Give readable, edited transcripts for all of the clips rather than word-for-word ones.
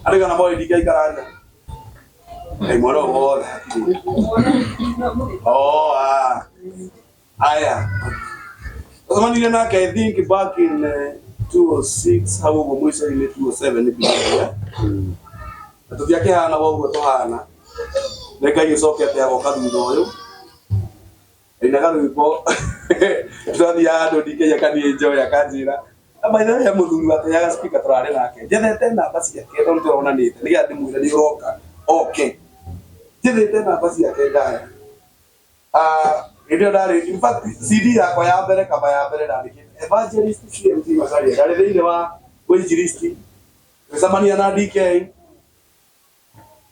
Ada kana boy dikai karana. Moro bola. Oh aya. Kama nile na I think back in 2006 hapo mwisho ile 2007 ni pia. Atu yake hana wao to hana. Neka yisoke ate yako kadundo yo. Ina kalu ipo. Tadi ya do dikai yakani enjoy yakajira. Ama ina ya muthuri wake ya speaker turare nake jethete namba ciake tondu turona nite ni gati mwira ni roka okay jethete namba ciake ndaya video ndari in fact CD yakwa ya mbere kama ya mbere ndandikite evangelist CMT Macharia ndari thiini wa evangelist tucemania na DK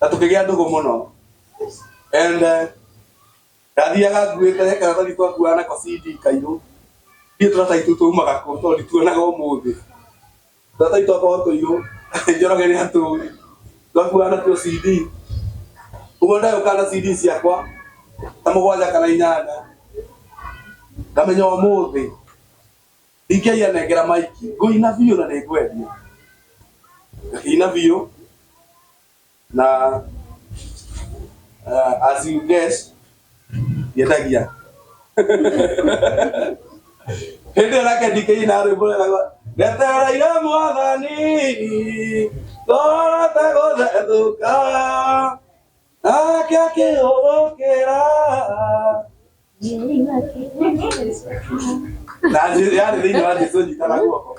na tukigia ndugu muno and Ndathiaga nguĩte karatathi twakuana ko CD kairũ. Thiĩ tũratathi tũu tũmaga kũ tondũ ndituonaga ũmũthĩ. Tũratathi twakwa tũirũ Njoroge nĩ atũĩ. Twakuana tuo CD. Ũguo ndagĩũka na CD ciakwa ta 7 kana 8. Ngamenya ũmũthĩ DK anengera maiki ngũina biũ na nĩngwendia. Ngakĩina biũ na as you guess yendagia. Hĩndĩ nake DK na rwĩmbo ndetereire Mwathani tũhote gũthethũka nake akĩhũgũkĩra. Na yarĩ thĩinĩ wa Jesũ nyitana guoko.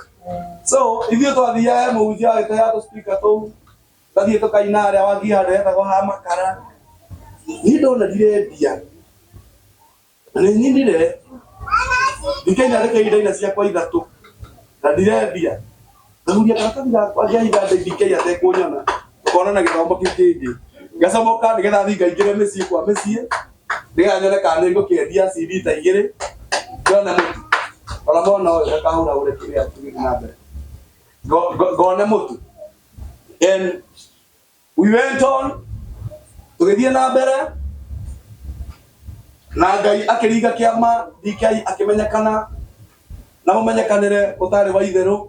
So ithuĩ twathiaga mũhunjia agĩteaga tũspika tũu tathiĩ tũkaina harĩa wathiĩ handũ hetagwo ha Makara. Niĩ ndonire ndia na nĩ nyinire ndikĩnyarĩka ihinda ciakwa 3 na ndirendia. Ngahuria karatathi gakwa ngĩahinga DK atekũnyona ũkona na gĩthomo kĩu kĩngĩ ngacomoka nĩgetha thiĩ ngaingĩre mĩciĩ kwa mĩciĩ nĩgetha nyone kana nĩngũkĩendia CD ta 2 ngone mũtu ona mwana ũyũ akahũra ũrĩa kĩrĩa tũgĩthiĩ na mbere ngone mũtu. And we went on tũgĩthiĩ na mbere na Ngai akĩringa kĩama DK akĩmenyekana na mũmenyekanĩre ũtarĩ wa itherũ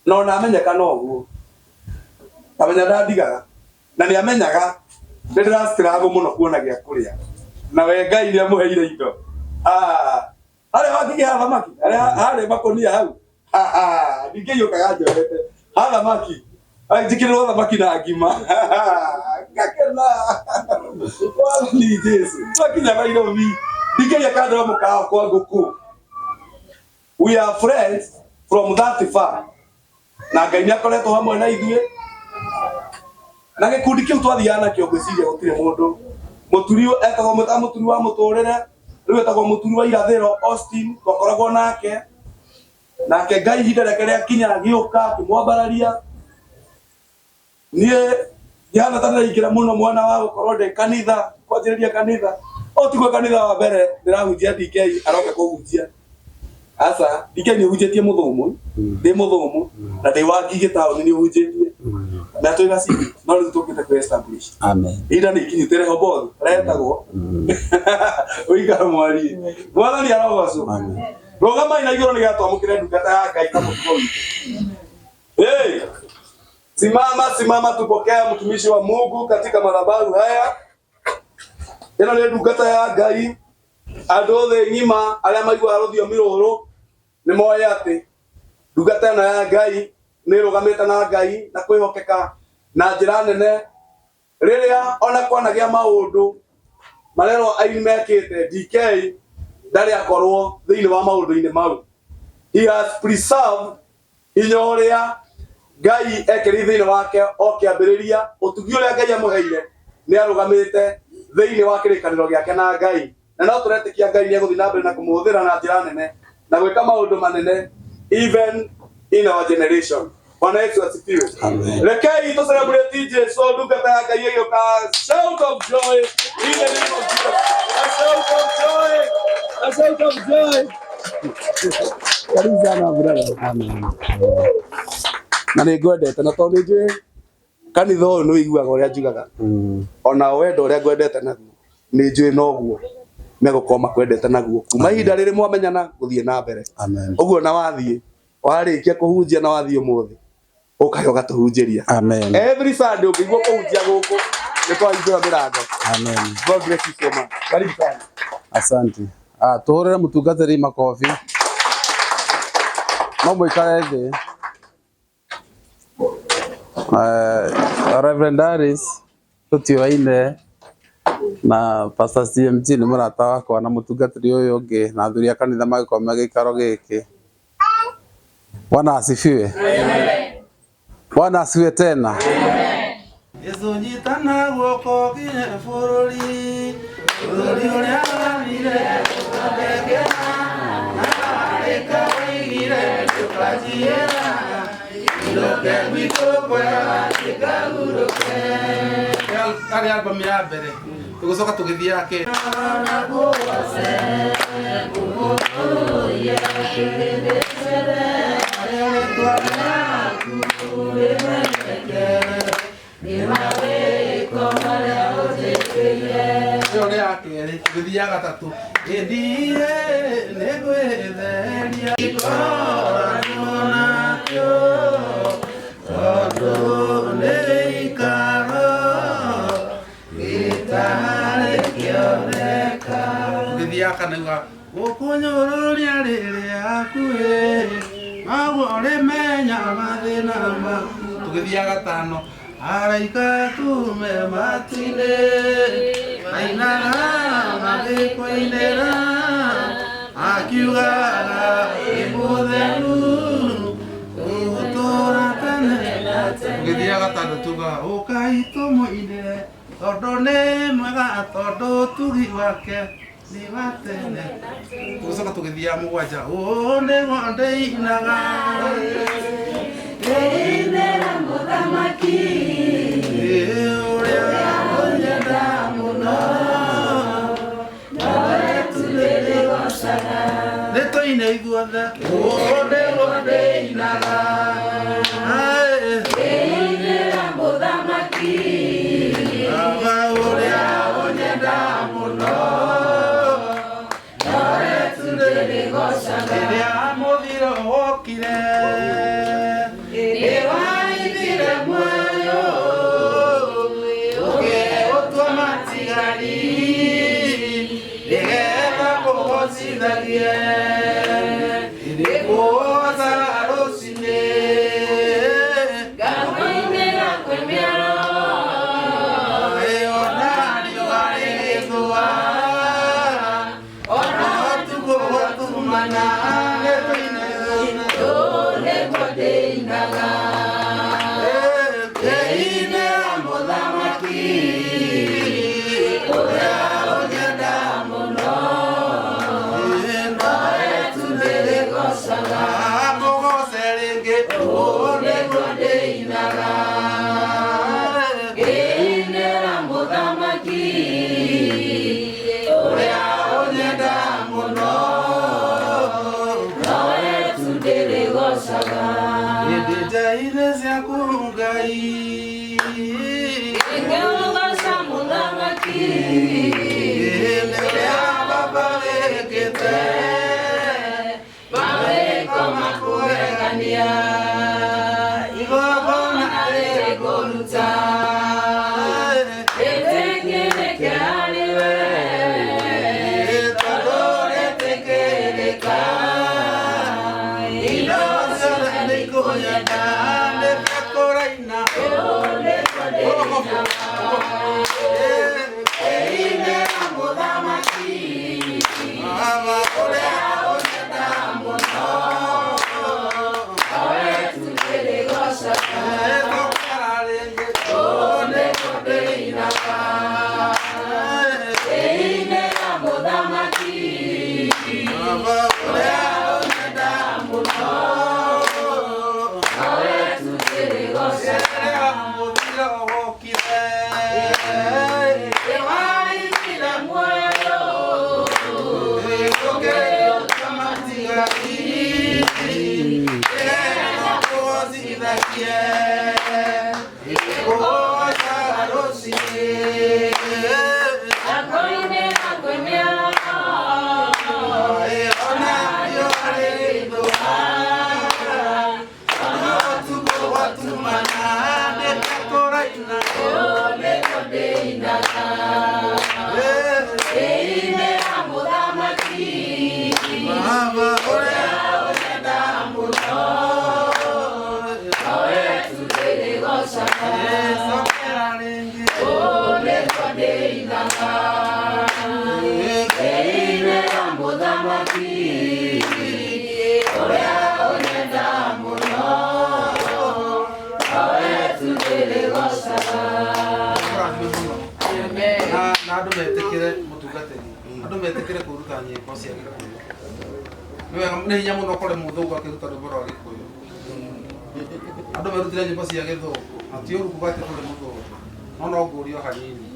no na amenyekana ũguo amenya ndandigaga na nĩ amenyaga ndĩrastirago mũno kuona gĩa kũrĩa na we Ngai nĩ amũheire indo. Harĩa wakinya thamaki harĩa makũnia hau ndingĩiyũkaga njorete thamaki njĩkĩrĩrwo thamaki na ngima ngakena wathi Jesũ twakinya Nairobi DK akandora mũkawa kwa ngũkũ. We are friends from that far na Ngai nĩ akoretwo hamwe na ithuĩ na gĩkundi kĩu twathiaga nakĩo ngwĩciria gũtirĩ mũndũ. Mũturi etagwo mũturi wa mũtũrĩre rĩu etagwo mũturi wa irathĩro Austin twakoragwo nake Ngai ihinda rĩake rĩakinya agĩũka akĩmwambararia. Niĩ ngĩhana ta ndĩraingĩra mũno mwana wa gũkorwo ndĩ kanitha kwanjĩrĩria kanitha o tiguo kanitha wa mbere ndĩrahunjia DK aroka kũhunjia. Asa DK nĩ ũhunjĩtie mũthũmũ ndĩ mũthũmũ na ndĩ wa Ngigĩ taũni nĩ ũhunjĩtie na twĩga CD no rĩu tũkĩte kwĩ establish. Amen. Ihinda nĩ ikinyĩte Rehoboth retagwo ũikara mwari Mwathani arogocwo. Rũgamai na igũrũ nĩgetha twamũkĩre ndungata ya Ngai ta mũtugo witũ. Simama tupokea mtumishi wa Mungu katika madhabahu haya. Ĩno nĩ ndungata ya Ngai. Andũ othe ng'ima arĩa maiguaga rũthiomi rũrũ nĩ moĩ atĩ ndungata ĩno ya Ngai nĩ ĩrũgamĩte na Ngai na kwĩhokeka na njĩra nene. Rĩrĩa ona kwanagĩa maũndũ marerwo aini mekĩte DK ndarĩ akorwo thĩinĩ wa maũndũ-inĩ mau. He has preserved hinya ũrĩa Ngai ekĩrĩ thĩinĩ wake o kĩambĩrĩria. Ũtugi ũrĩa Ngai amũheire nĩ arũgamĩte thĩinĩ wa kĩrĩkanĩro gĩake na Ngai na no tũretĩkia Ngai nĩ egũthiĩ na mbere na kũmũhũthĩra na njĩra nene na gwĩka maũndũ manene even in our generation. Bwana Yesu asifiwe. Rekei tu celebrate Jesũ ndungata ya Ngai ĩgĩũka. Shout of joy in the name of Jesus. A shout of joy. A shout of joy. Karibu sana brother. Amen. Na nĩ ngwendete na tondũ nĩ njũĩ kanitha ũyũ nĩ ũiguaga ũrĩa njugaga ona wendo ũrĩa ngwendete naguo nĩ njũĩ noguo megũkorwo makwendete naguo kuma ihinda rĩrĩ mwamenyana gũthiĩ na mbere. Ũguo na wathiĩ warĩkia kũhunjia na wathiĩ ũmũthĩ ũkahe ũgatũhunjĩria. Amen. Every Sunday ũngĩigua kũhunjia gũkũ nĩ twahingũra mĩrango. Amen. God bless you so much. Karibu sana. Asante. Tũhũrĩre mũtungatĩri makobi. No mũikare thĩ. Reverend Darius tũtioaine na Pastor CMG nĩ mũrata wakwa na mũtungatĩri ũyũ ũngĩ na athuri a kanitha magĩkorwo magĩikaro gĩkĩ. Bwana asifiwe. Amen. Bwana asifiwe tena. Yesu nyitana guoko nginya bũrũri ũrĩa wanire tũkagegena na arĩka wĩigire tũkanjiĩra iroke gwitũ kwega tũkagurũke. Kari album ya mbere tugucoka tugithia ke ore akere tugithia gatatu endie negwetheria ikorana kyo todo neikaro itare kioneka tugithia kanauga gukunyururia riri akuhe magore menya mathina ma tugithia gatano araika tume matine mainaga magikoinera akiugaga imutheru utura tene tugithia gatano tuga ukaitomoine tondu ni mwega tondu tugi wake ni watene tugucoka tugithia mugwanja nigo ndeinaga ndeithera muthamaki uria unyenda muno noretu ndirigocaga nitoine ithuothe nigo ndeinaga ndeithera muthamaki uria unyenda muno noretu ndirigocaga riria muthiro wokire niwaithire muoyo ukiutuamatigari nigetha kugocithagie irikuoza rucini ngakwinira kwi miaro ona riũa rĩgĩthũa ona ũtukũ gwatumana nĩguo ndĩinaga ndĩinĩra mũthamaki ũrĩa ũnyenda mũno noretu ndĩrĩgocaga mũgoce rĩngĩ nĩguo ndĩinaga ndĩinĩra mũthamaki ũrĩa ũnyenda mũno noretu ndĩrĩgocaga hĩndĩ njai-inĩ ciaku Ngai ingĩũgoca mũthamaki nĩũrĩa baba wĩkĩte mawĩko makũgegania igongona rĩrĩ ngũruta rĩtĩkĩrĩke harĩwe tondũ rĩtĩkĩrĩka indo ciothe nĩikũnyenda nĩciakũraina ĩinĩra mũthamaki baba ũrĩa ũnyenda mũno noretu ndĩrĩgocaga ĩthokera rĩngĩ nĩguo ndĩinaga ĩinĩra mũthamaki baba ũrĩa ũnyenda mũno noretu ndĩrĩgocaga mũthiro wokire niwaithire muoyo ukiutuamatigari nigetha kugocithagie irikuoza rucini ngakwinĩra kwi mĩaro ona riũa rĩgĩthũa ona ũtukũ gwatumana nĩtakũraina nĩguo ndĩinaga ndĩinĩra mũthamaki baba ũrĩa ũnyenda mũno noretu ndĩrĩgocaga ĩcokera rĩngĩ nĩguo ndĩinaga ndĩinĩra mũthamaki ũrĩa ũnyenda mũno noretu ndĩrĩgocaga na andũ metĩkĩre mũtungatĩri andũ metĩkĩre kũruta nyĩmbo cia Gĩkũyũ nĩ hinya mũno ũkore mũthũngũ akĩruta rwĩmbo rwa Gĩkũyũ andũ merutire nyĩmbo cia Gĩthũngũ ati ũru kuga atĩ tũrĩ mũthũngũ no ngũrio hanini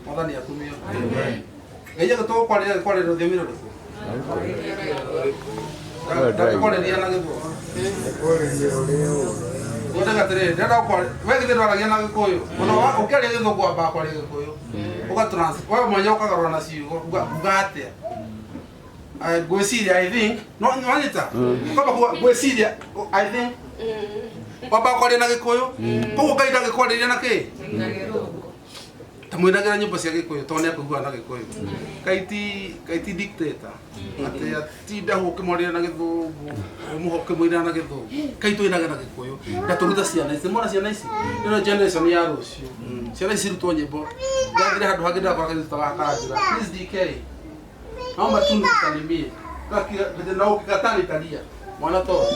Mwathani akumio. Amen. Ngai agĩtwo kwarĩra rũthiomi rũrĩkũ? Kwarĩria na Gĩthũngũ. Ũtaka tere ndĩrenda gũkwarĩria we githĩ ndwaragia na Gĩkũyũ. Ona ũkĩaria Gĩthũngũ wambaga kwaria Gĩkũyũ. Ũgatransfer wewe mwenyewe ũkagarũra na ciugo uga atĩa. Gwĩciria I think no nyita. Kama gwĩciria I think wambaga kwaria na Gĩkũyũ. Koguo Ngai ndagĩkwarĩria na kĩ? Na Gĩthũngũ. Tamwĩragira nyĩmbo cia Gĩkũyũ tondũ nĩakũiguaga na Gĩkũyũ. Kaiti dictator. Atĩ atinda ũkĩmwarĩria na Gĩthũngũ, ũkĩmwĩra na Gĩthũngũ. Kaitũ ĩnaga na Gĩkũyũ. Ngatũruta ciana ici, mwana ciana ici. Nĩ generation ya rũciũ. Ciana ici rutwo nyĩmbo. Ndathire handũ hangĩ ndakora kĩrutaga kanjĩra. Please DK. Naomba tu nikusalimie. Kakira na ukikatani talia. Mwana to.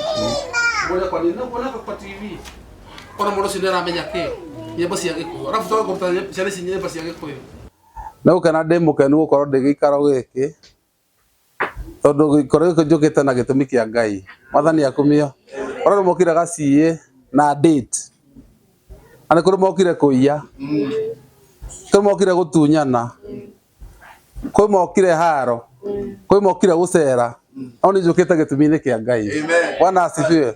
Mbona kwa nini? Mbona kwa TV? Kuna mũndũ ũcio nĩaramenya kĩ? Nyĩmbo cia Gĩkũyũ. Arabu twaga kũruta ciana ici nyĩmbo cia Gĩkũyũ. No kana ndĩ mũkenu gũkorwo ndĩ gĩikaro gĩkĩ. Tondũ gĩikaro gĩkĩ njũkĩte na gĩtũmi kĩa Ngai. Mwathani akumio. Ona mokire gaciĩ na date. Ana kũrĩ mokire kũiya. Kũrĩ mokire gũtunyana. Kũrĩ mokire haro. Kũrĩ mokire gũcera. Ona njũkĩte gĩtũmi-inĩ kĩa Ngai. Bwana asifiwe.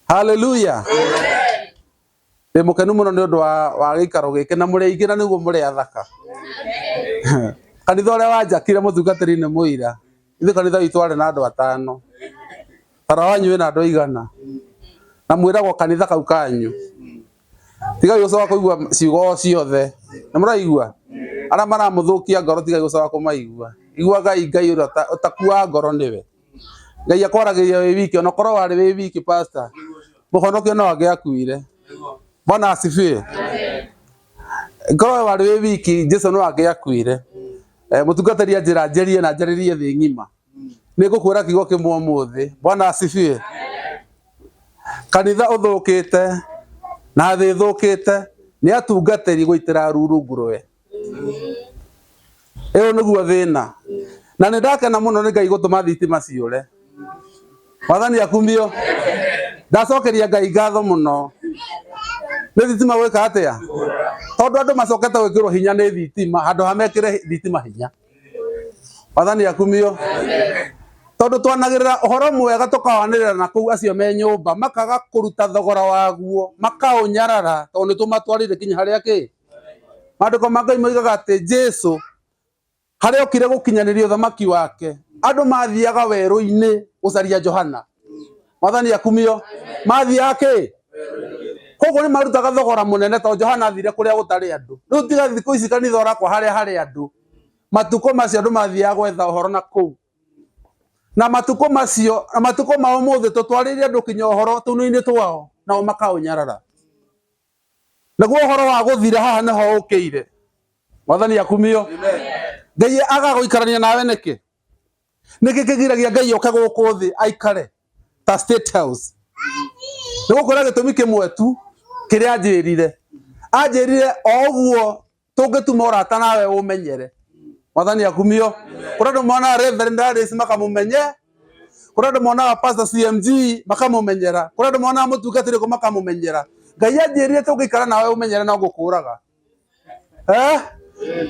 Hallelujah. Ndĩ mũkenu mũno nĩ ũndũ wa gĩikaro gĩkĩ na mũrĩ aingĩ na nĩguo mũrĩ athaka. Kanitha ũrĩa wanjakire mũtungatĩri-inĩ mũira. Ithuĩ kanitha witũ warĩ na andũ 5. Tara wanyu wĩna andũ 100. Na mwĩragwo kanitha kau kanyu. Tigai gũcoka kũigua ciugo ciothe. Nĩ mũraigua? Arĩa maramũthũkia ngoro tigai gũcoka kũmaigua. Igua Ngai ũrĩa ũtakuaga ngoro nĩwe. Ngai akwaragĩria wĩ wiki ona korwo warĩ wĩ wiki pastor. Mũhonokio no angĩakuire. Bwana asifiwe. Korwo warĩ wĩ wiki Jesũ no angĩakuire. Mũtungatĩri anjĩra njerie na njarĩrie thĩ ng'ima. Nĩngũkwĩra kiugo kĩmwe ũmũthĩ. Bwana asifiwe. Kanitha ũthũkĩte na thĩ thũkĩte nĩ atungatĩri gũitĩra ruru ngũrwe. Ĩyo nĩguo thĩna. Na nĩ ndakena mũno nĩ Ngai gũtũma thitima ciũre. Mwathani akumio. Ndacokeria Ngai ngatho mũno. Nĩ thitima gwĩka atĩa? Tondũ andũ macokete gwĩkĩrwo hinya nĩ thitima handũ ha mekĩre thitima hinya. Mwathani akumio. Tondũ twanagĩrĩra ũhoro mwega tũkawanĩrĩra na kũu acio me nyũmba makaga kũruta thogora waguo makaũnyarara tondũ nĩ tũmatwarire kinya harĩa kĩ. Maandĩko ma Ngai moigaga atĩ Jesũ harĩa okire gũkinyanĩria ũthamaki wake andũ mathiaga werũ-inĩ gũcaria Johana. Mwathani akumio. Mathiaga kĩ? Koguo nĩ marutaga thogora mũnene tondũ Johana athire kũrĩa gũtarĩ andũ. Rĩu tiga thikũ ici kanitha ũrakwa harĩa harĩ andũ. Matukũ macio andũ mathiaga gwetha ũhoro na kũu. Na matukũ macio na matukũ ma ũmũthĩ tũtwarĩire andũ kinya ũhoro tũnũ-inĩ twao nao makaũnyarara. Naguo ũhoro wa gũthira haha nĩho ũkĩire. Mwathani akumio. Ngai agagũikarania nawe nĩkĩ? Nĩkĩ kĩgiragia Ngai oke gũkũ thĩ aikare ta State House? Nĩgũkorwo gĩtũmi kĩmwe tu kĩrĩa anjĩrire. Anjĩrire o ũguo tũngĩtuma ũrata nawe ũmenyere. Mwathani akumio. Kũrĩ andũ monaga Reverend Darius makamũmenye. Kũrĩ andũ monaga Pastor CMG makamũmenyera. Kũrĩ andũ monaga mũtungatĩri ũko makamũmenyera. Ngai anjĩrire tũngĩikara nawe ũmenyere no gũkũraga.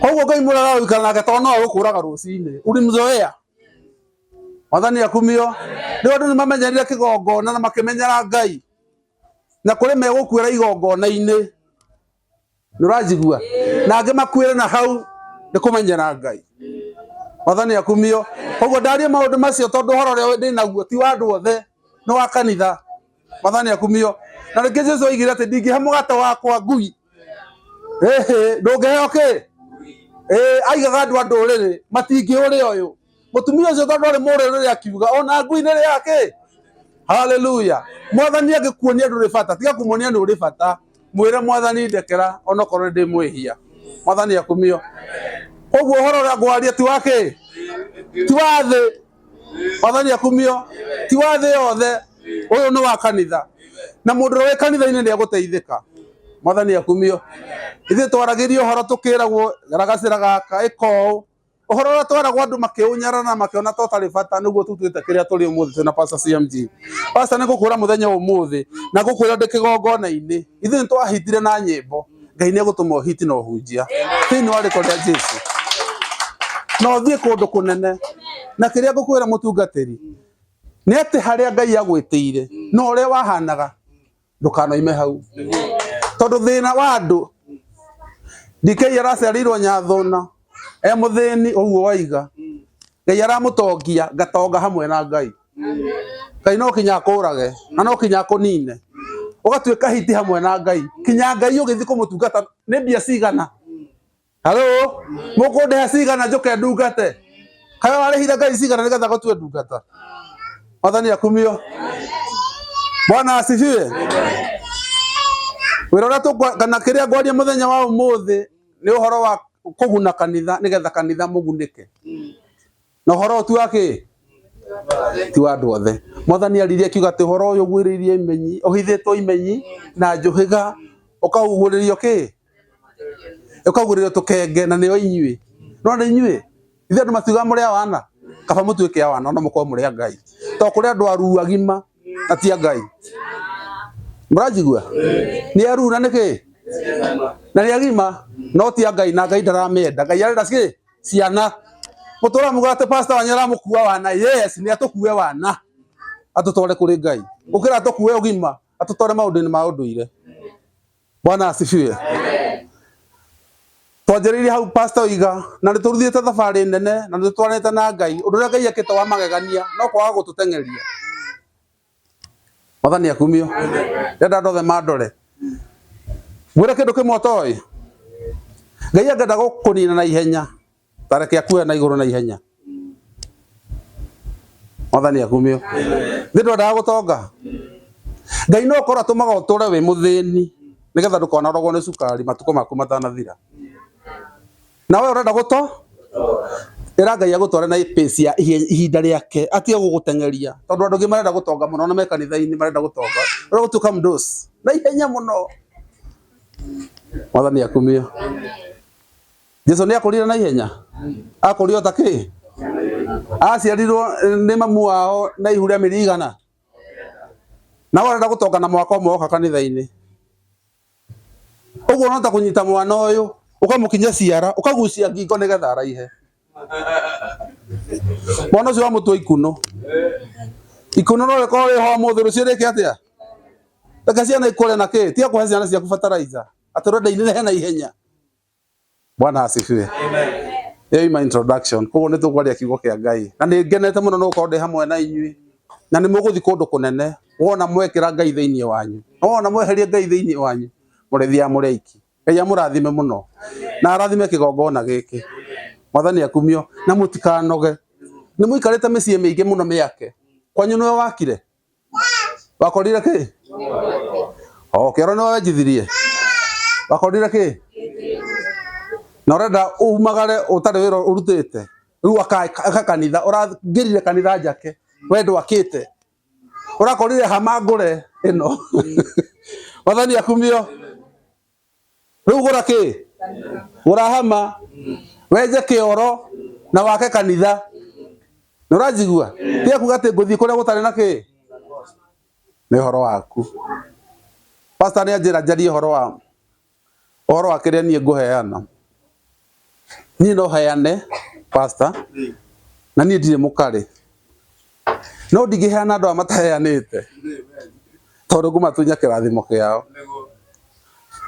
Koguo Ngai mũraga gũikara nake tondũ no gũkũraga rũcinĩ. Ulimzoea. Mwathani akumio. Nĩ andũ nĩ mamenyerire kĩgongona na makĩmenyera Ngai. Na kũrĩ megũkuĩra igongona-inĩ. Nĩ ũranjigua? Na angĩ makuĩre na hau nĩ kũmenyera Ngai. Mwathani akumio. Koguo ndaria maũndũ macio tondũ ũhoro ũrĩa ndĩ naguo ti wa andũ othe nĩ wa kanitha. Mwathani akumio. Na rĩngĩ Jesũ oigire atĩ ndingĩhe mũgate wakwa ngui. Ndũngĩheo kĩ? Aigaga andũ a ndũrĩrĩ matingĩũrĩa ũyũ. Mũtumia ũcio tondũ arĩ mũrĩrĩ akiuga ona ngui nĩ rĩa kĩ? Hallelujah. Mwathani agĩkuonia ndũrĩ bata tiga kũmuonia nĩ ũrĩ bata. Mwĩre Mwathani ndekera ona korwo ndĩ mwĩhia. Mwathani akumio. Koguo ũhoro ũrĩa ngwaria ti wa kĩ? Ti wa thĩ. Mwathani akumio. Ti wa thĩ yothe. Ũyũ nĩ wa kanitha. Na mũndũ ũrĩa wĩ kanitha-inĩ nĩ egũteithĩka. Mwathani akumio. Ithuĩ twaragĩrio ũhoro tũkĩragwo garagacĩra gaka ĩko. Ũhoro ũrĩa twaragwo andũ makĩũnyarara na makĩona to tarĩ bata nĩguo tutuĩte kĩrĩa tũrĩ ũmũthĩ twĩna Pastor CMG. Pastor nĩ ngũkwĩra mũthenya ũmũthĩ na ngũkwĩra ndĩ kĩgongona-inĩ. Ithuĩ nĩ twahitire na nyĩmbo. Ngai nĩ egũtũma ũhiti na ũhunjia. thini wa riko ria Jesu no thie kundu kunene na kiria ngukwira mutungatiri ni ati haria Ngai agwitire no uria wahanaga ndukanoime hau tondu thina wa andu ndikei araciarirwo Nyathuna muthini uguo waiga Ngai aramutongia ngatonga hamwe na Ngai Ngai no kinya akurage na no kinya akunine ugatuika hiti hamwe na Ngai kinya Ngai ugithi kumutungata ni mbia cigana halo mukundeha cigana njuke ndungate kayo warihire Ngai cigana nigetha gutue ndungata Mwathani akumio Bwana asifiwe wira kana kiria ngwaria muthenya wa umuthi ni uhoro wa kuguna kanitha nigetha kanitha mugunike na uhoro tu wake ti wa andu othe Mwathani aririe kiuga ati uhoro uyu gwiririe imenyi uhithitwo imenyi na njuhiga ukauguririo ukaguririo tukenge na nio inyui no na inyui ithe andu matiuga muri awana kaba mutuike awana no mukorwo muri Ngai to kuri andu aru agima na ti Ngai murajigua ni aru na niki na ni agima no ti Ngai na Ngai ndaramenda Ngai arenda ciana mutura mugate pastor wanyara mukua wana yes ni atukue wana atutore kuri Ngai ukira atukue ugima atutore maundu-ini ma unduire Bwana asifiwe twajiririe hau pastor iga na nituruthiete thabari nene na nitutwarite na Ngai undu ria Ngai akite wa magegania no kwaga gututengeria Mwathani akumio ndenda ndothe mandore gwire kindu kimwe toi Ngai angenda gukunina na ihenya tareke akue na iguru na ihenya Mwathani akumio ndio nda gutonga Ngai no korwo atumaga uture wi muthini nigetha ndukona rogo ni sukari matuko maku matanathira na we urenda guto ira Ngai agutware na pace ya ihinda riake atie gugutengeria tondu andu ngi marenda gutonga muno na mekanitha-ini marenda gutonga ro gutuka mdos na ihenya muno Mwathani akumio Jesu ni akurire na ihenya akurio taki aciarirwo ni mamu wao na ihuria mirigana na warenda gutonga na mwaka umwe oka kanitha-ini uguo no ta kunyita mwana uyu ukamukinya ciara ukagucia ngingo nigetha araihe mwana ucio wa mutwe ikuno no reko ri ho muthiru cio riki atia reke ciana ikure na ki tia kuhe ciana ciaku fertilizer aturenda inene na ihenya Bwana asifiwe amen my introduction koguo ni tukwaria kiugo kia Ngai na ni ngenete muno no ukorwo ndi hamwe na inyui na ni muguthi kundu kunene wona mwekira Ngai thiini wanyu wona mweheria Ngai thiini wanyu murithia mureiki Ngai amurathime muno na arathime kigongona giki Mwathani akumio na mutikanoge ni muikarite micii miingi muno miake kwanyu niwe wakire wakorire ki kero niwe wenjithirie wakorire ki na urenda umagare utari wira urutite riu aka kanitha urangirire kanitha njake we ndwakite urakorire hama ngure ino Mwathani akumio riu gura ki urahama wenje kioro na wake kanitha nurajigua tia kuga ati nguthi kuria gutari na ki ni horo waku pastor ni anjira njari horo wa kiria nie nguheana ni no heane pastor na ni ndire mukari no ndigiheana andu amataheanite tondu ngumatunya kirathimo kiao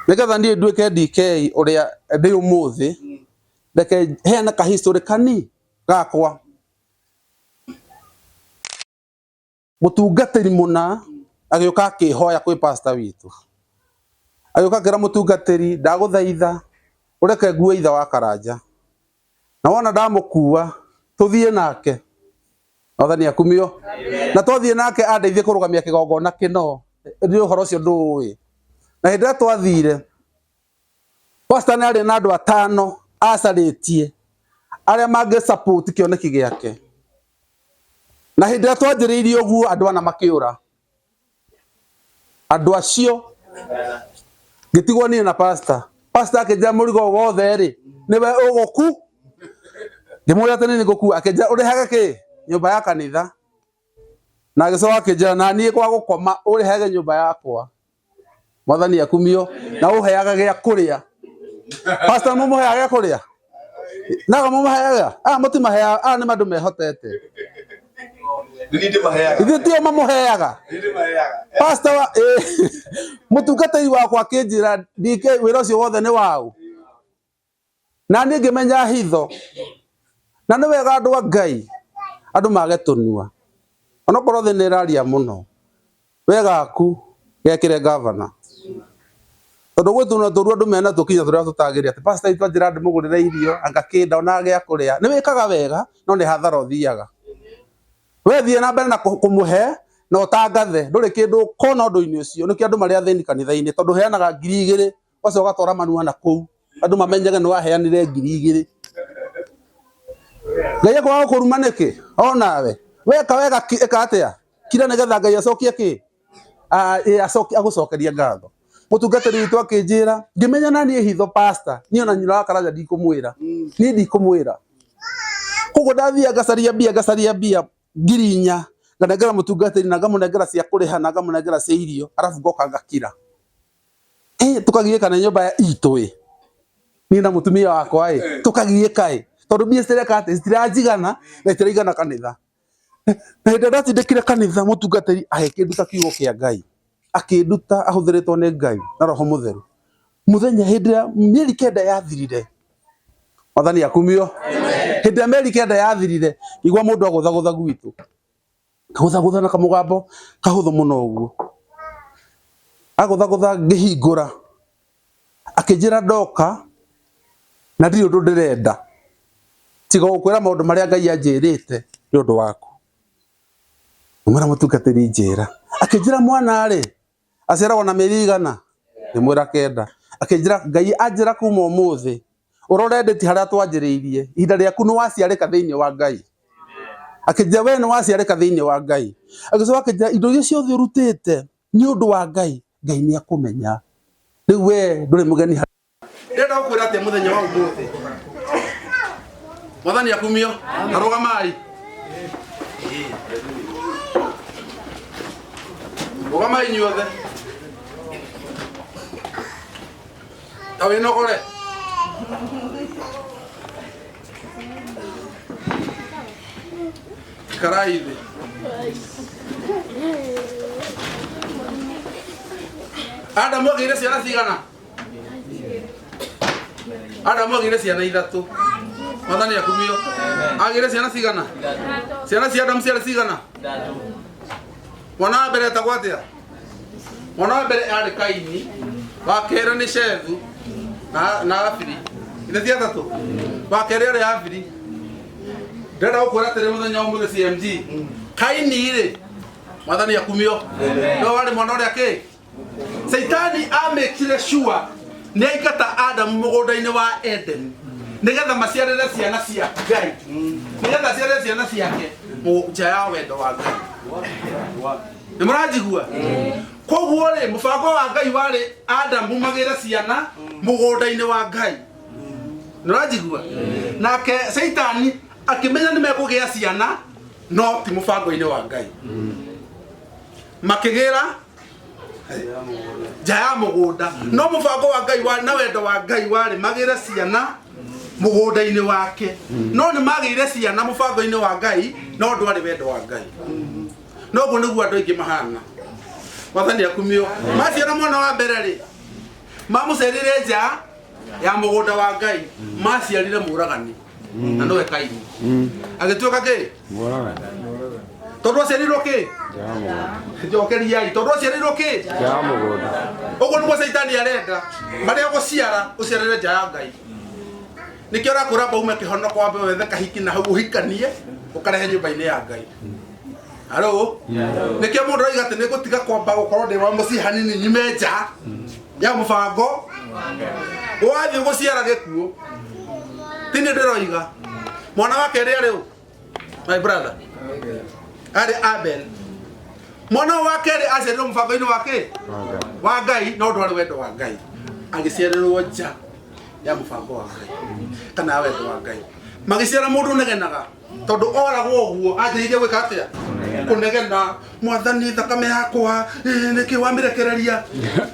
nigetha ndie nduike DK uria ndi umuthi reke heana ka history kani gakwa mutungatiri muna agioka akihoya kwi pastor witu agioka kira mutungatiri ndaguthaitha ureke ngue itha wa Karanja na wona ndamukua tuthie nake Mwathani akumio na twathie nake andeithie kurugamia kigongona kino ndio horo cio ndui na hindi twathire pastor ni ari na andu 5 acaritie aria mangi support kioneki giake na hindi twanjiriirie uguo andu ana makiura andu acio gitigwo ni na pastor akeja murigo wothe ri niwe ugoku ndimuri atene ni goku akeja urihaga ki nyumba ya kanitha na agicoka akeja na nie kwa gukoma urihage nyumba yakwa Mwathani akumio na uheaga gia kuria pastor mumuheaga kuria naga mumuheaga mutimaheaga ni mandu mehotete Nindi maheaga. Ithuĩ mamuheaga. Pastor mũtungatĩri wakwa akĩnjĩra ndike wĩra ũcio wothe nĩ waũ. Na niĩ ngĩmenya hitho. Na nĩ wega andũ a Ngai andũ mage tũnua. Onokorwo thĩ nĩ ĩraria mũno. Wega aku gekĩre governor. Tondũ gwĩtũna tũrua andũ mena tũkinya tũrĩa tũtagĩrĩra atĩ pastor itwanjĩra ndĩmũgũrĩre irio anga kĩnda ona gĩa kũrĩa. Nĩ wĩkaga wega no nĩ hathara ũthiaga. We thiĩ na mbere na kũmũhe na ũtangathe ndũrĩ kĩndũ kona ũndũ-inĩ ũcio nĩkĩo andũ marĩa thĩni kanitha-inĩ tondũ heanaga 2,000 ũcio ũgatwara manua na kũu andũ mamenyage nĩ waheanire 2,000 Ngai akwa gũkũruma nĩkĩ onawe weka wega ĩka atĩa kira nĩgetha Ngai acokie kĩ agũcokeria ngatho mũtungatĩri witũ akĩnjĩra ngĩmenya na niĩ hitho pastor niĩ ona nyina wa Karanja ndikũmwĩra niĩ ndikũmwĩra koguo ndathiĩ ngacaria mbia 4,000 nganengera mũtungatĩri na ngamũnengera cia kũrĩha na ngamũnengera cia irio arabu ngoka ngakira tukagiĩka na nyũmba itũ niĩ na mũtumia wakwa tukagiĩka tondũ mbia citireka atĩ citiranjigana na itiraigana kanitha na hĩndĩ ndatindĩkire kanitha mũtungatĩri agĩkĩnduta kiugo kĩa Ngai akĩnduta ahũthĩrĩtwo nĩ Ngai na Roho Mũtheru mũthenya hĩndĩ ya mĩeri 9 yathirire Mwathani akumio hĩndĩ ya mĩeri 9 yathirire igua mũndũ agũthagũtha gwitũ agũthagũtha na kamũgambo kahũthũ mũno ũguo agũthagũtha ngĩhingũra akĩnjĩra ndoka na ndirĩ ũndũ ndĩrenda tiga gũkwĩra maũndũ marĩa Ngai anjĩrĩte nĩ ũndũ waku ũmwĩra mũtungatĩri njĩra akĩnjĩra mwana rĩ aciaragwo na mĩeri 100 ngĩmwĩra 9 akĩnjĩra Ngai anjĩra kuma ũmũthĩ urore ndeti harĩa twanjĩrĩirie ihinda rĩaku nĩ waciarĩka thĩinĩ wa Ngai akĩnjĩra we nĩ waciarĩka thĩinĩ wa Ngai agĩcoka akĩnjĩra indo iria ciothe ũrutĩte nĩ ũndũ wa Ngai nĩ akũmenya rĩu we ndũrĩ mũgeni ndĩrenda gũkwĩra atĩ mũthenya wa ũmũthĩ Mwathani akumio arũgamai rũgamai inyuothe ta wĩnogore karai thĩ Adamu agĩire ciana cigana Adamu agĩire ciana 3 Mwathani akumio agĩire ciana cigana ciana cia Adamu ciarĩ cigana 3 mwana wa mbere etagwo atĩa mwana wa mbere arĩ Kaini wa kerĩ nĩ Shethu na Afiri ithe cia 3 wa kerĩ arĩ Afiri ndĩrenda gũkwĩra atĩrĩ mũthenya ũmũthĩ CMG Kaini rĩ Mwathani akumio no warĩ mwana ũrĩa kĩ Saitani amekire sure nĩ aikata Adamu mũgũnda-inĩ wa Eden nĩgetha maciarĩre ciana cia Ngai nĩgetha ciarĩre ciana ciake nja ya wendo wa Ngai nĩ mũranjigua koguo rĩ mũbango wa Ngai warĩ Adamu magĩre ciana mũgũnda-inĩ wa Ngai nĩ mũranjigua nake Saitani akĩmenya nĩ mekũgĩa ciana no ti mũbango-inĩ wa Ngai makĩgĩra nja ya mũgũnda no mũbango wa Ngai na wendo wa Ngai warĩ magĩre ciana mũgũnda-inĩ wake no nĩ magĩire ciana mũbango-inĩ wa Ngai no ndwarĩ wendo wa Ngai no guo nĩguo andũ aingĩ mahana Mwathani akumio maciara mwana wa mbere rĩ mamũcerire nja ya mũgũnda wa Ngai maciarire mũragani na nowe Kaini agĩtuĩka kĩ mũragani tondũ aciarirwo kĩ njokeriai tondũ aciarirwo kĩ nja ya mũgũnda ũguo nĩguo Saitani arenda marĩa gũciara ũciarĩre nja ya Ngai nikio rakura baume kĩhonoko wambe wethe kahiki na hau ũhikanie ũkarehe nyũmba-inĩ ya Ngai halo nikio mũndũ oiga atĩ nĩ gũtiga kwamba gũkorwo ndĩ wa mũciĩ hanini nyume nja ya mũbango wathiĩ gũciara gĩkuũ ti nĩ ndĩroiga mwana wa kerĩ arĩ ũ my brother arĩ Abel mwana wa kerĩ aciarirwo mũbango-inĩ wake wa Ngai no ndwarĩ wendo wa Ngai agĩciarĩrwo nja ya mũbango wa Ngai kana wendo wa Ngai magĩciara mũndũ negenaga tondũ oragwo ũguo anjĩrĩirie gwĩka atĩa kũnegena Mwathani thakame yakwa nĩkĩ wamĩrekereria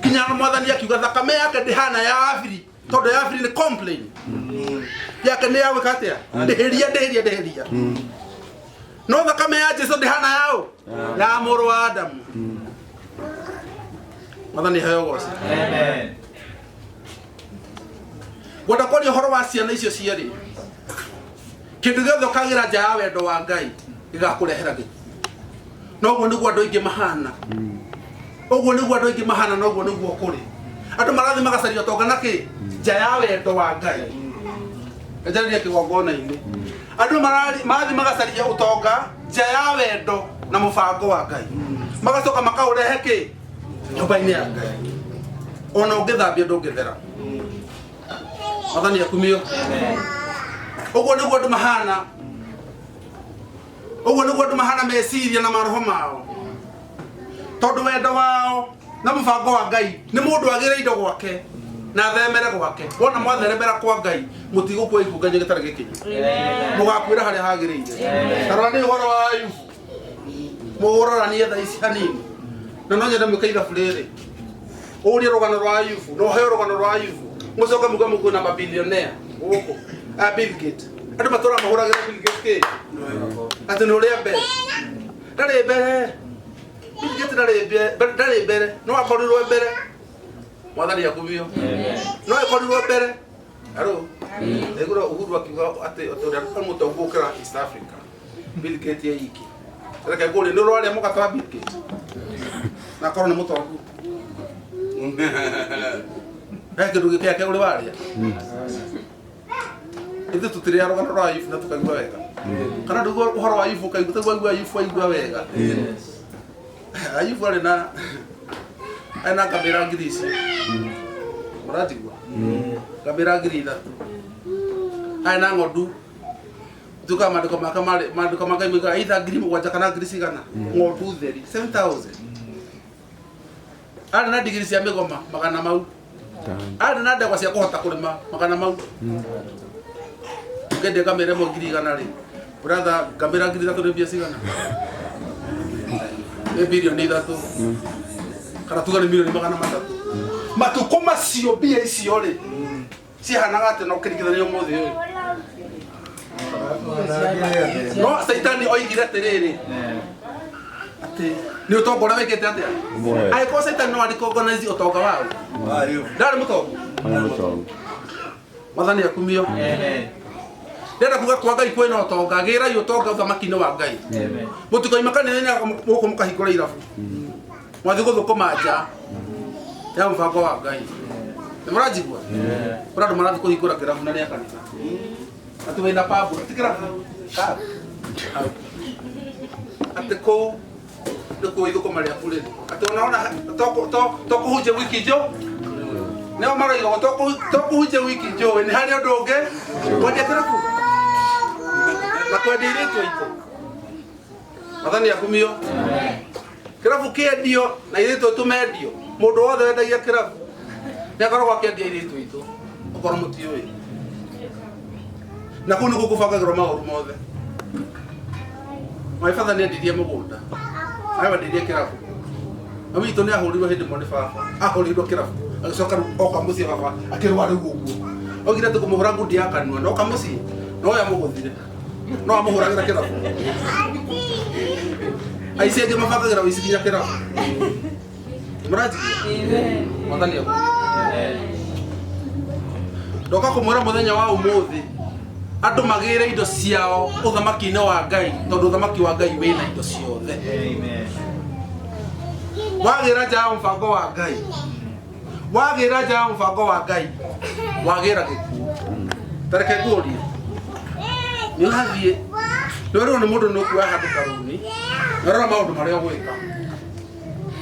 kinya Mwathani akiuga thakame yake ndĩhana ya Afiri tondu ya free ni complain yake ni yawe katia ndeheria no thakame ya Jesu ndihana yao ya muru wa Adamu. Mathani hayo gose. Amen. Gwenda kwaria horo wa ciana icio cieri kindu giothe ukagira nja ya wendo wa Ngai igakurehera gikuo. Noguo niguo andu aingi mahana. Oguo niguo andu aingi mahana, noguo niguo kuri. Andu marathi magacaria utonga na ki nja ya wendo wa Ngai. Ejaria kigongona-ini. Andu marathi magacaria utonga nja ya wendo na mubango wa Ngai. Magacoka makaurehe ki nyumba-ini ya Ngai. Ona ungithambia ndungithera. Mathani akumio. Oguo niguo andu mahana. Oguo niguo andu mahana meciria na maroho mao. Tondu wendo wao na mubango wa Ngai ni mundu agire indo gwake na themere gwake. Wona mwatheremera kwa Ngai mutigukwa ikunganya gitari gikinyu. Mugakwira haria hagiriire. Tarora ni horo wa Ayubu. Mugororanie tha ici hanini. Na no nyende mukaira fulere. Uria rugano rwa Ayubu, no heo rugano rwa Ayubu. Mucoka mugamuko na mabilionaire. Guku. Bill Gates. Andu matura mahuragira Bill Gates ke. Ati no ria mbere. Ndari mbere. Bill Gates ndari mbere. No akorirwo mbere. Mwathani akumio. No akorirwo mbere. Aro. Egura Uhuru akiuga ati otoria amutongukira East Africa. Bill Gates yiki. Reke gole no rwale mukatwa Bill Gates. Na korona mutongu. Kindu gikiake uri waria. Ithu tutiria rugano rwa Ayubu na tukagua wega. Kana ndugu uhoro wa Ayubu kaigua tagua Ayubu aigua wega. Ayubu ari na ana kamera ngirisi. Muratigwa. Kamera ngirida. Ana ngodu. Tuka mandiko makamale either ngiri mugwanja kana ngiri cigana. Ngodu theri 7,000. Ari na digiri cia migoma magana mau. Ari na ndegwa cia kuhota kurima magana mau. Ngende kamera mo ngiri igana ri. Brother kamera ngiri thatu ni bia cigana. E bilioni thatu. Kana tuga ni milioni magana matatu. Matuko macio bia icio ri. Cihanaga ati no kirigithanio muthi uyu. No Saitani oigire atiriri. Ati ni utongo ura wikite atia? Ai ko Saitani no ari organize utonga wao. Ndari mutongo. Mathani akumio. Amen. Ndenda kuga kwa Ngai kwina utonga, gira utonga uthamaki-ini wa Ngai. Amen. Mutikoima kanithenya muko mukahingura irabu. Mwathi guthukuma nja ya mubango wa Ngai. Nimurajigua? Kura andu marathi kuhingura kirabu na ria kanitha. Ati wina pabu, ati kirabu. Ati ko ndiko ithukuma ria kuliri. Ati unaona to kuhunje wiki jo. Neo maraiga to kuhunje wiki jo ni hari andu unge kwendia kirabu. Na kwendia iritu itu. Mathani akumio. Kirabu kiendio na iritu tumendio. Mundu wothe wendagia kirabu. Ni akoragwo akiendia iritu itu. Ukorwo mutiui. Na kuu niguo kubangagirwo mauru mothe. Maifatha ni endirie mugunda. Aiwa ndirie kirabu. Na witu ni ahurirwo hindi mo ni baba. Ahurirwo kirabu. Agicoka oka mucii baba akirwa riu uguo. Ogire ati kumuhura ngundi ya kanua no ka mucii no ya muguthire. No amuhuragira kirabu. Aici angi mabangagira wicikinya kirabu. Muraji. Amen. Mathani ako. Amen. Ndoka kumwira muthenya wa umuthi andu magire indo ciao uthamaki-ini wa Ngai tondu uthamaki wa Ngai wina indo ciothe. Amen. Wagira nja mubango wa Ngai. Wagira nja mubango wa Ngai. Wagira gikuo. Tareke guorie. Ni hathie. Ndoro ni mundu nukuwa handu karuni. Ndoro maundu maria gwika.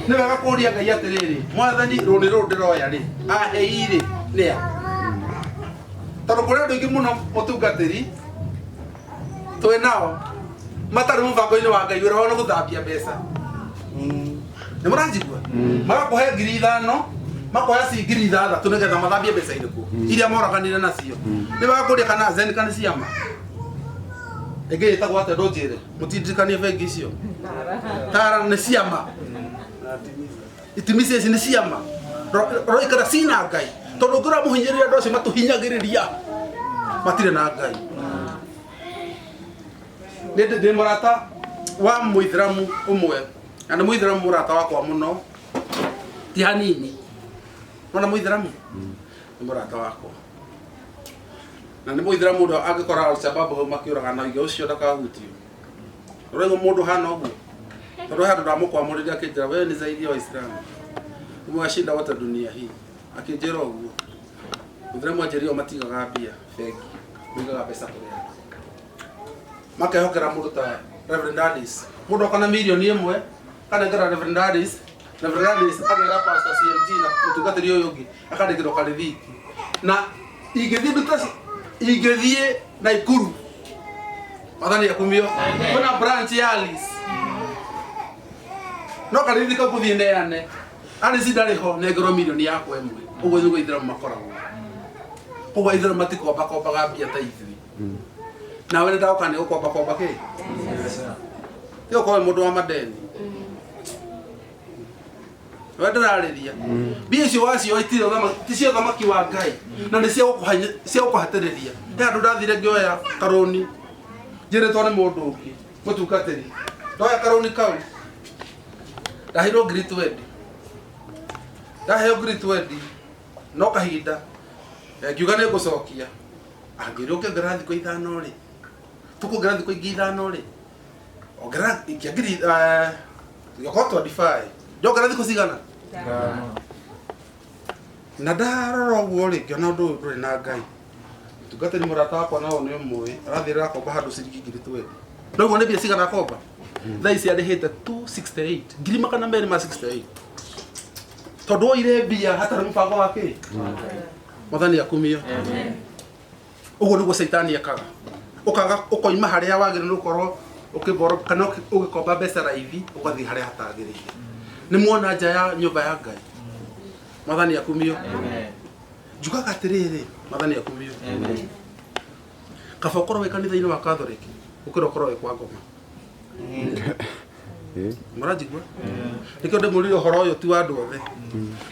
Ni wega kuria Ngai atiriri. Mwathani runi ru ndiroya ri. Aheire nia. Tondu kuri andu ingi muno mutungatiri twi nao matari mubango-ini wa Ngai wira wao ni guthambia mbeca. Ni muranjigua? Magakuhe 5,000 makoya ci 6,000 nigetha mathambie mbeca iriku iria moraganire nacio. Ni wega kuria kana zen kana ciama ege itagwo ate ndonjire mutindirikanie bengi icio tara ni ciama itimisi ici ni ciama roikara cina Ngai tondu ngura muhinyiriria andu acio matuhinyagiriria matire na Ngai. Ndi murata wa Muithiramu umwe, na ni Muithiramu murata wakwa muno, ti hanini. Wana Muithiramu ni murata wakwa, na ni Muithiramu mundu angikora Al-Shabaab ho makiuraga na igio ucio ndakahutio. Urego mundu hana uguo, tondu handu ndamukwamuriria akinjira we ni zaidi ya Waislamu, umewashinda wote dunia hii. Akinjira uguo Muithiramu anjirio matigaga mbia bengi, migaga pesa kuria makehokera mundu ta Reverend Addis. Mundu akona milioni imwe kana ngara Reverend Addis agera Pastor CMG na mutungatiri uyu ungi akandikirwo karithiti na igithie Naikuru mathani akumio kuna branch ya Alice no karithi ka kuthie neane Alice ndari ho negero milioni yakwa imwe uguo niguo Ithiramu makoragwo uguo Ithiramu matikombaga mbia ta ithi na wene ndauka ni ukomba ki tio kwa mundu wa madeni wende rariria mbia icio wacio itire ti cio thamaki wa Ngai na ni cia gukuhatiriria he andu ndathire ngioya karoni njiritwo ni mundu ungi mutungatiri ndoya karoni kau ndahirwo ngiri 20 ndaheo ngiri 20 no kahinda ngiuga ni ngucokia angiri uke ngirathi kwa ithano ri tuko ngirathi kwa ithano ri ongera ikiangiri yoko 25 ndio ngirathi kusigana na ndarora uguo ri ngiona undu uyu nduri na Ngai tungatiri murata wakwa nao ni umwe arathira akomba handu ciringi ngiri 20 ndoguo ni mbia cigana akomba thaa ici arihite 268 ngiri makana meri ma 68 tondu oire mbia hatari mubango wake Mwathani akumio. Uguo niguo Saitani ekaga. Ukaga ukoima haria wagire nukorwo ukiboro kana ugikomba mbeca raithi ugathi haria hatagirire. Ni muona nja ya nyumba ya Ngai. Mwathani akumio. Jugaga atiriri Mwathani akumio. Kaba ukorwo kanitha-ini wa Catholic ukira ukorwo kwa ngoma. Murajigwa? Nikio ndimurire horo uyu ti wa andu othe.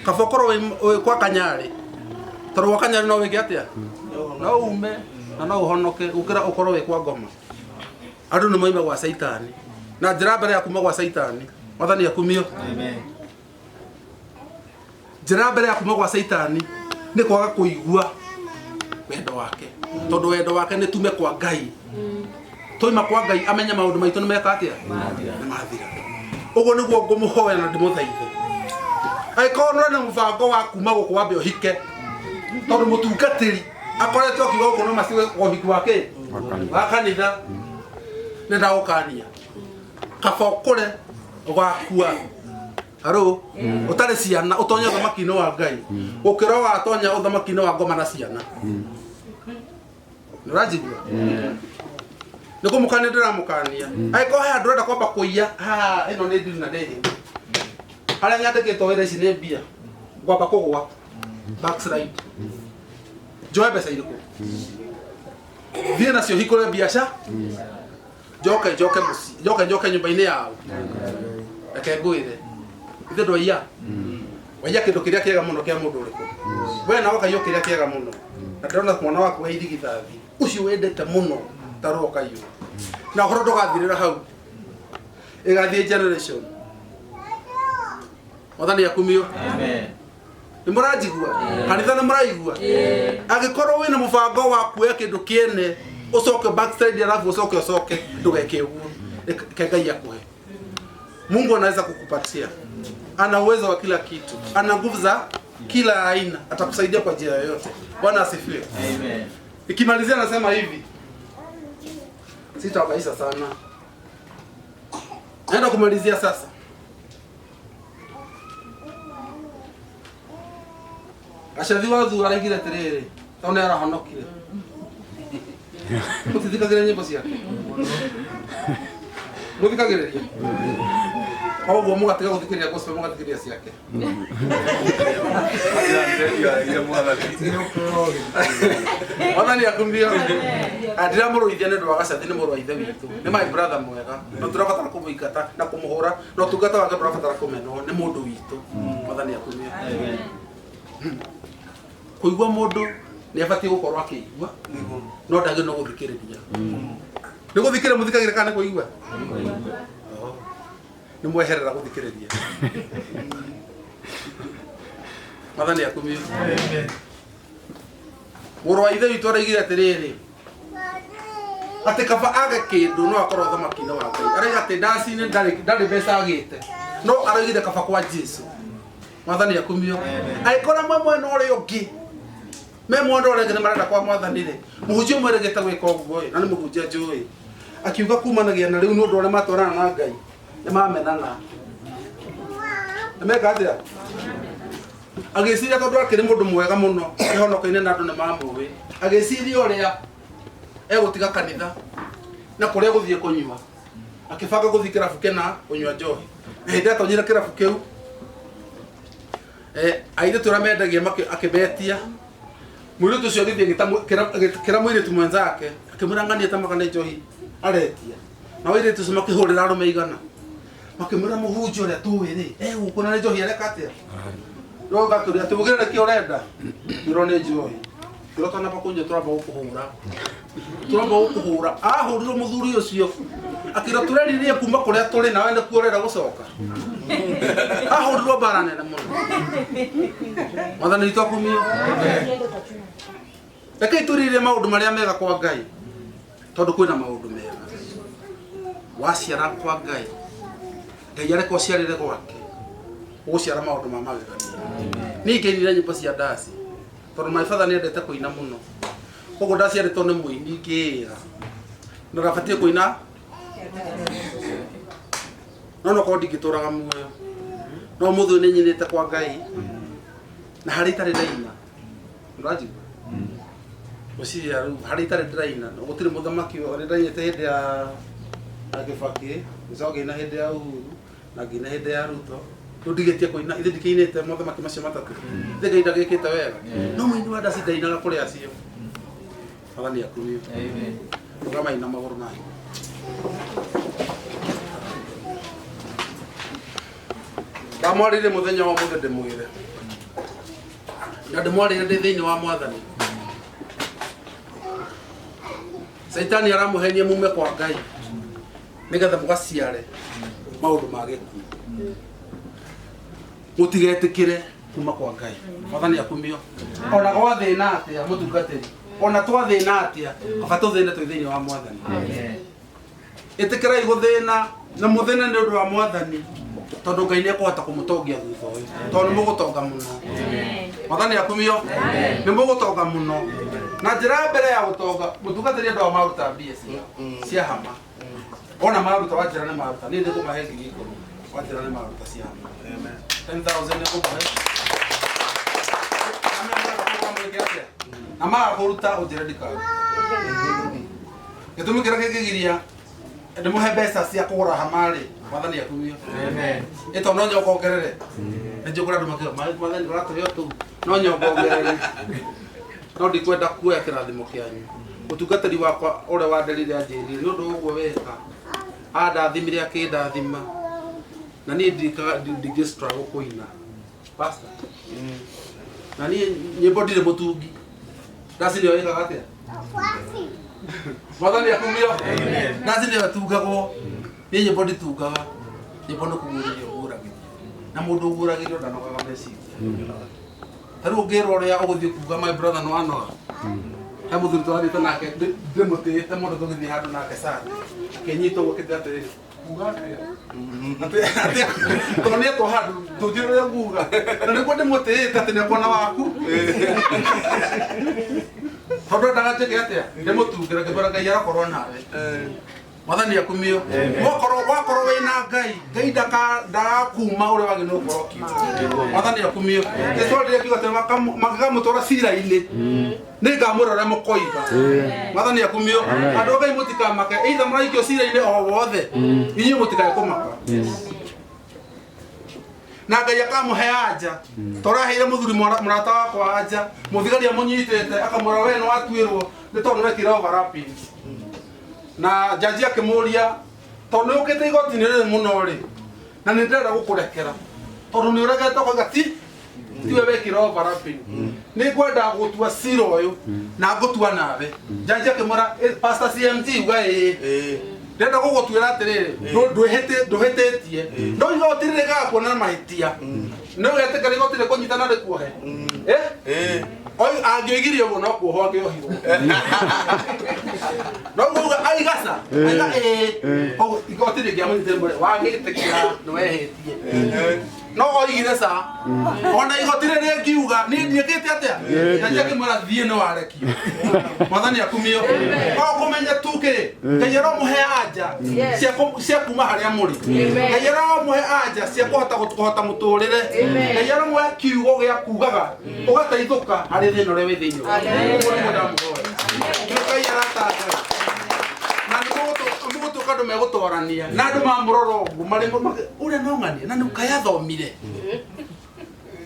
Kaba ukorwo kwa Kanyari. Toro wakanyari no weke atia no ume na no uhonoke ukira ukorwo we kwa ngoma andu ni moima gwa Saitani na njira mbere ya kuma gwa Saitani Mwathani akumio njira mbere ya kuma gwa Saitani ni kwaga kuigua wendo wake tondu wendo wake ni tume kwa Ngai toima kwa Ngai amenya maundu maitu ni meka atia ni mathira uguo niguo ngumuhoya na ndimuthaithe aikorwo na mubango wa kuma gukwa mbe uhike tondu mutungatiri akoretwo kiuga uko no masiwe uhiki wake wa kanitha ni ndaukania kaba ukure ugakua haro utari ciana utonya thamaki-ini wa Ngai ukira wa tonya uthamaki-ini wa ngoma na ciana nurajigua niko mukani ndiramukania aiko haya ndurenda kwamba kuiya ino ni ndiri na ndiri haria nyandikitwo wira ici ni mbia ngwamba kugwa backslide joe mbeca iriku thie nacio hikure biacara njoke nyumba-ini yao reke ngwire ithe ndwaiya waiya kindu kiria kiega muno kia mundu uriku we nawe kaiyo kiria kiega muno na ndona mwana waku he irigithathi ucio wendete muno taro kaiyo na horo ndugathirira hau igathie generation Mwathani akumio amen ni murajigua kanitha ni muraigua agikorwo wina mubango wa kuoya kindu kiene ucoke backslide alafu ucoke ndugeke uguo ke Ngai akuhe Mungu anaweza kukupatia ana uwezo wa kila kitu ana nguvu za kila aina atakusaidia kwa njia yoyote Bwana asifiwe amen ikimalizia nasema hivi sitawaisha sana naenda kumalizia sasa Ashathi wa thura araigire atiriri tone arahonokire mutithikagire nyimbo ciake muthikagiriria oguo mugatiga guthikiriria gospel mugathikiriria ciake Mwathani akumio andira muruithia ni ndu wa Gacathi ni muru wa ithe witu ni my brother mwega no turabatara kumuingata na kumuhura no tungata wake turabatara kumenwo ni mundu witu Mwathani akumio kuigua mundu ni abatie gukorwo akigua no ndagä no guthikiriria ni guthikira muthikagire kana kuigua ni mweherera guthikiriria mathani akumio muru wa ithe witu araigire atiriri ati kaba age kindu no akorwo thamaki-inĩ wa Ngai araiga ati ndaci-inĩ ndarĩ mbeca agĩte no araigire kaba kwa Jesu mathani akumio aikora mwena ũrĩa ũngĩ me mwena ũrĩa ũngĩ nĩ marenda kwa mwathani rĩ mũhunjia ũmwe regete gwĩka ũguo na nĩ mũhunjia njũĩ akiuga kumanagia na rĩu nĩ ũndũ ũrĩa matwarana na Ngai nĩ mamenana nĩ meka atĩa agĩciria tondũ akĩrĩ mũndũ mwega mũno kĩhonoka-inĩ na andũ nĩ mamũĩ agĩciria ũrĩa egũtiga kanitha na kũrĩa gũthiĩ kũnyua akĩbanga gũthiĩ kĩrabu kĩna kũnyua njohi na hĩndĩ atonyire kĩrabu kĩu airĩtu ũrĩa mendagia akĩmetia mũirĩtu ũcio agĩthiĩ gĩkĩra mũirĩtu mwenzake akĩmwĩra ng'ania ta magana njohi aretia na airĩtu ũcio makĩhũrĩra arũme igana makĩmwĩra mũhunjia ũrĩa tũĩ rĩ egũkũ na nĩ njohi areka atĩa no gakũria atĩ mũgĩre nĩkĩo ũrenda kĩro nĩ njohi kĩro twanamba kũnyua tũramba gũkũhũra ahũrirwo mũthuri ũcio akĩra tũreririe kuma kũrĩa tũrĩ nawe nĩkuo ũrenda gũcoka ahũrirwo mbara nene mũno mwathani witũ akumio rekei tũririe maũndũ marĩa mega kwa Ngai tondũ kwĩna maũndũ mega waciara kwa Ngai Ngai areka ũciarĩre gwake ũgũciara maũndũ ma magegania ningĩ nire nyĩmbo cia ndaci tondũ my father nĩendete kũina mũno koguo ndaciarĩtwo nĩ mũini ngĩĩra na ndabatie kũina no nokorwo ndingĩtũraga muoyo no mũthĩ nĩ nyinĩte kwa Ngai na harĩ itarĩ ndaina ũranjigua ũciria rĩu harĩ itarĩ ndĩraina na gũtirĩ mũthamaki ũrĩa ndainĩte hĩndĩ ya Kibaki ngĩcoka hĩndĩ ya Uhuru na ngĩina hĩndĩ ya Ruto rĩu ndigĩtie kũina ithe ndikĩinĩte mothamaki macio matatũ ithe Ngai ndagĩkĩte wega no mũini wa ndaci ndainaga kũrĩ acio mathani akumio rũgamaina magũrũ nayo ndamwarĩire mũthenya wa mũthĩ ndĩmwĩre na ndĩmwarĩire ndĩ thĩinĩ wa mwathani Saitani aramũhenia mume kwa Ngai nĩgetha mũgaciare maũndũ ma gĩkuũ mũtigetĩkĩre kuma kwa Ngai mwathani akumio ona gwathĩna atĩa mũtungatĩri ona twathĩna atĩa aba tũthĩne twĩ thĩinĩ wa mwathani ĩtĩkĩrai gũthĩna na mũthĩne nĩ ũndũ wa mwathani tondũ Ngai nĩekũhota kũmũtongia thutha ũyũ tondũ nĩ mũgũtonga mũno mwathani akumio nĩ mũgũtonga mũno na njĩra mbere ya gũtonga mũtungatĩri andũ a maruta mbia cia hama ona maruta wa njĩra nĩ maruta niĩ ndĩkũmahe ngiri 10 wa njĩra nĩ maruta cia hama 10,000 nĩ kũmahe na magakũruta ũnjĩre ndikaga gĩtũmi kĩrĩa kĩngĩgiria ndĩmũhe mbeca cia kũgũra hama rĩ mwathani akumio ĩto no nyoka ongerere nĩ njũkũra andũ makĩra mwathani ũratũhe ũtũ no nyoka ongerere no ndikwenda kuoya kĩrathimo kĩanyu ũtungatĩri wakwa ũrĩa wanderire anjĩrire nĩ ũndũ ũguo weka andathimire akĩndathima na niĩ ndingĩ-struggle kũina pastor na niĩ nyĩmbo ndirĩ mũtungi ndaci nĩyo ĩkaga atĩa mwathani akumio ndaci nĩyo ĩtungagwo niĩ nyĩmbo nditungaga nyĩmbo nĩ kũguũrĩrio nguũragĩrio na mũndũ ũguũragĩrio ndanogaga meciria tarĩu ũngĩrwo ũrĩa ũgũthiĩ kuga my brother no anoga he mũthuri twathĩte nake ndĩmũtĩĩte mũndũ tũgĩthiĩ handũ nake sande akĩnyita ũguo kĩndĩ atĩrĩrĩ kuga atĩa tondũ nĩetwo handũ tũnjĩre ũrĩa nguga na nĩguo ndĩmũtĩĩte atĩ nĩekuona waku tondũ ndagatuĩke atĩa ndĩmũtungĩra ngĩmwĩra Ngai arakorwo nawe mwathani akumio wakorwo wĩna Ngai ndagakuma ũrĩa wagĩrĩirwo gũkorwo kiuga mwathani akumio ĩtwarĩre kiuga atĩ mangĩkamũtwara cira-inĩ nĩngamwĩra ũrĩa mũkoiga mwathani akumio andũ Ngai mũtikamake either mũraikio cira-inĩ o wothe inyuĩ mũtikae kũmaka na Ngai akamũhe anja tũraheire mũthuri mũrata wakwa anja mũthigari amũnyitĩte akamwĩra we nĩ watuĩrwo nĩ tondũ wekire overlapping na jaji akĩmũria tondũ nĩ ũkĩte igoti-inĩ rĩrĩ mũno rĩ na nĩ ndĩrenda gũkũrekera tondũ nĩ ũregete koiga tiwe wekire overlapping nĩ ngwenda gũtua cira ũyũ na ngũtua nawe njanjia kĩmũra pastor CMT uga ndenda gũgũtuĩra atĩrĩrĩ ndũhĩtĩtie no igoti rĩrĩ gagakuona na mahĩtia no wetĩkĩra igoti rĩkũnyitana rĩkuohe angĩoigirie ũguo no kuohwo angĩohirwo no kuuga aigaca igoti rĩngĩamũnyitĩre wagĩtĩkĩra nĩwehĩtie no oigire ca ona igoti rĩrĩ ngiuga niĩ ndiĩkĩte atĩa njanjia kĩmũra thiĩ nĩ warekio mwathani akumio no kũmenya tu kĩ Ngai aromũhe anja cia kuma harĩa mũrĩ Ngai aromũhe anja cia kũhota mũtũrĩre Ngai aromũhe kiugo gĩa kugaga ũgateithũka harĩ thĩna ũrĩa wĩ thĩinĩ Ngai aratanga na nĩgũgũtuĩka andũ megũtwarania na andũ mamũrora ũguo marĩ ũrĩa no ng'ania na nĩũkayathomire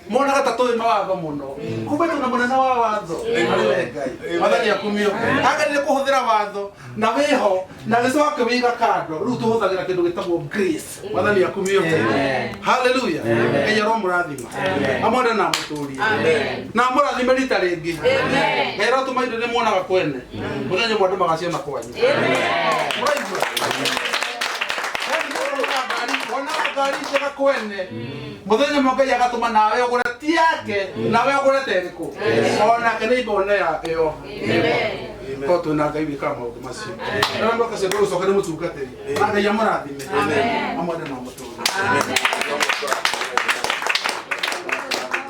monaga ta tũĩ mawatho mũno kumbe tũna mũnene wa watho arĩwe Ngai mwathani akumio agerire kũhũthĩra watho na wĩho na gĩcoke wĩiga kando rĩu tũhũthagĩra kĩndũ gĩtagwo grace mwathani akumio haleluya Ngai aromũrathima amwende na mũtũrie na mũrathime rita rĩngĩ Ngai arotũma indo nĩ muonaga kwene mũthenya mwandũ magaciona kwanyu mũraigua ona ngari njega kwene muthenya Ngai agatũma nawe ũgũre ti yake nawe ũgũre terĩkũ onake nĩ ibone yakeyo to twĩna Ngai wĩkaga maũndũ macio na ndoka cia ndũgũcoka nĩ mũtungatĩri na Ngai amũrathime amwende na mũtũrie